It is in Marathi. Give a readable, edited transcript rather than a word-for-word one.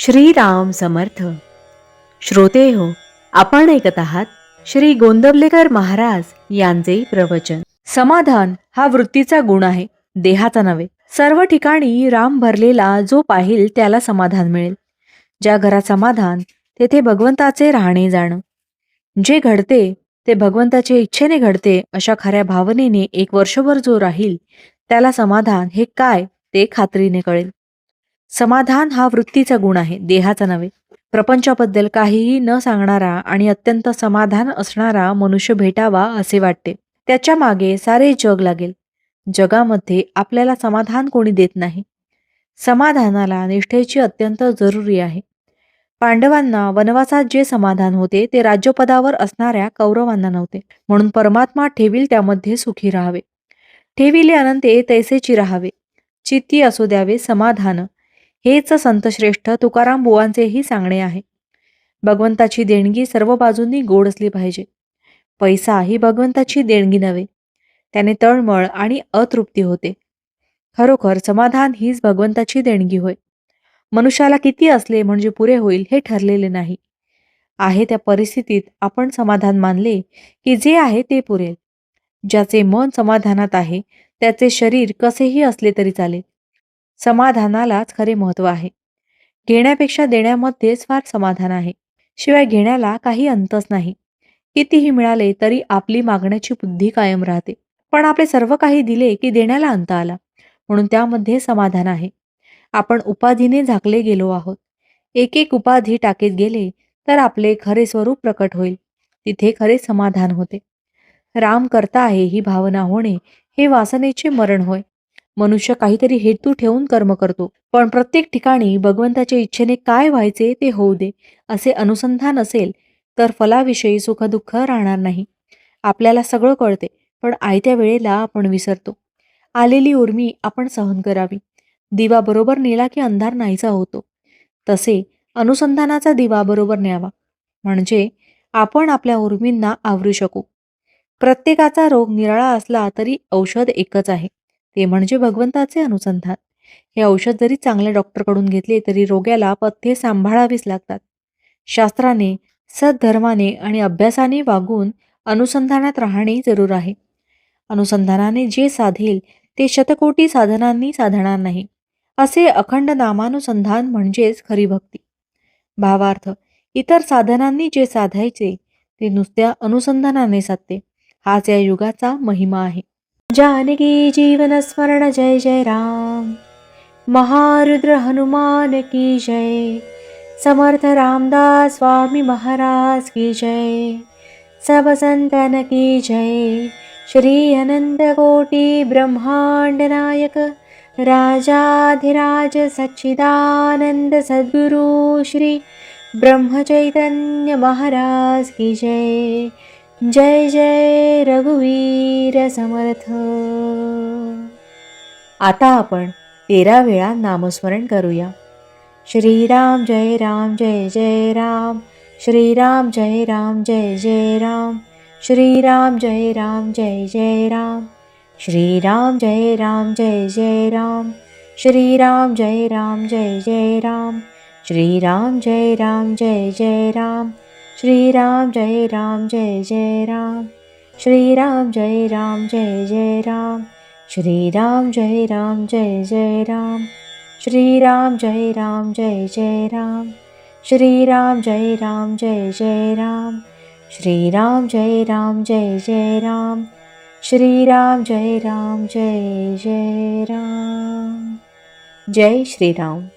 श्रीराम समर्थ. श्रोते हो, आपण ऐकत आहात श्री गोंदवलेकर महाराज यांचे प्रवचन. समाधान हा वृत्तीचा गुण आहे, देहाचा नव्हे. सर्व ठिकाणी राम भरलेला जो पाहिल त्याला समाधान मिळेल. ज्या घरात समाधान तेथे भगवंताचे राहणे जाणं. जे घडते ते भगवंताच्या इच्छेने घडते अशा खऱ्या भावनेने एक वर्षभर जो राहील त्याला समाधान हे काय ते खात्रीने कळेल. समाधान हा वृत्तीचा गुण आहे, देहाचा नव्हे. प्रपंचाबद्दल काहीही न सांगणारा आणि अत्यंत समाधान असणारा मनुष्य भेटावा असे वाटते. त्याच्या मागे सारे जग लागेल. जगामध्ये आपल्याला समाधान कोणी देत नाही. समाधानाला निष्ठेची अत्यंत जरुरी आहे. पांडवांना वनवासात जे समाधान होते ते राज्यपदावर असणाऱ्या कौरवांना नव्हते. म्हणून परमात्मा ठेवील त्यामध्ये सुखी राहावे. ठेविले अनंते तैसेची राहावे. चित्ती असू द्यावे समाधान. हेच संतश्रेष्ठ तुकाराम बुवांचेही सांगणे आहे. भगवंताची देणगी सर्व बाजूंनी गोड असली पाहिजे. पैसा ही भगवंताची देणगी नव्हे. त्याने तळमळ आणि अतृप्ती होते. खरोखर समाधान हीच भगवंताची देणगी होय. मनुष्याला किती असले म्हणजे पुरे होईल हे ठरलेले नाही. आहे त्या परिस्थितीत आपण समाधान मानले की जे आहे ते पुरेल. ज्याचे मन समाधानात आहे त्याचे शरीर कसेही असले तरी चालेल. समाधानालाच खरे महत्व आहे. घेण्यापेक्षा देण्यामध्येच फार समाधान आहे. शिवाय घेण्याला काही अंतच नाही. कितीही मिळाले तरी आपली मागण्याची बुद्धी कायम राहते. पण आपले सर्व काही दिले की देण्याला अंत आला, म्हणून त्यामध्ये समाधान आहे. आपण उपाधीने झाकले गेलो आहोत. एक एक उपाधी टाकीत गेले तर आपले खरे स्वरूप प्रकट होईल. तिथे खरे समाधान होते. राम करता आहे ही भावना होणे हे वासनेचे मरण होय. मनुष्य काहीतरी हेतू ठेवून कर्म करतो, पण प्रत्येक ठिकाणी भगवंताच्या इच्छेने काय व्हायचे ते होऊ दे असे अनुसंधान असेल तर फलाविषयी सुखदुःख राहणार नाही. आपल्याला सगळं कळते, पण आयत्या वेळेला आपण विसरतो. आलेली उर्मी आपण सहन करावी. दिवा बरोबर नेला की अंधार नाहीसा होतो. तसे अनुसंधानाचा दिवा बरोबर न्यावा, म्हणजे आपण आपल्या उर्मींना आवरू शकू. प्रत्येकाचा रोग निराळा असला तरी औषध एकच आहे, ते म्हणजे भगवंताचे अनुसंधान. हे औषध जरी चांगल्या डॉक्टरकडून घेतले तरी रोग्याला पथ्ये सांभाळावीच लागतात. शास्त्राने, सद्धर्माने आणि अभ्यासाने वागून अनुसंधानात राहणे जरूर आहे. अनुसंधानाने जे साधेल ते शतकोटी साधनांनी साधणार नाही. असे अखंड नामानुसंधान म्हणजेच खरी भक्ती. भावार्थ, इतर साधनांनी जे साधायचे ते नुसत्या अनुसंधानाने साधते. हाच या युगाचा महिमा आहे. जानकी जीवन स्मरण जय जय राम. महारुद्र हनुमान की जय. समर्थ रामदास स्वामी महाराज की जय. सब संतन की जय. श्री अनंत कोटि ब्रह्मांड नायक राजाधिराज सच्चिदानंद सद्गुरु श्री ब्रह्म चैतन्य महाराज की जय. जय जय रघुवीर समर्थ. आता आपण 13 वेळा नामस्मरण करूया. श्रीराम जय राम जय जय राम. श्रीराम जय राम जय जय राम. श्रीराम जय राम जय जय राम. श्रीराम जय राम जय जय राम. श्रीराम जय राम जय जय राम. श्रीराम जय राम जय जय राम. श्रीराम जय राम जय जय राम. श्रीराम जय राम जय जय राम. श्रीराम जय राम जय जय राम. श्रीराम जय राम जय जय राम. श्रीराम जय राम जय जय राम. श्रीराम जय राम जय जय राम. श्रीराम जय राम जय जय राम. जय श्रीराम.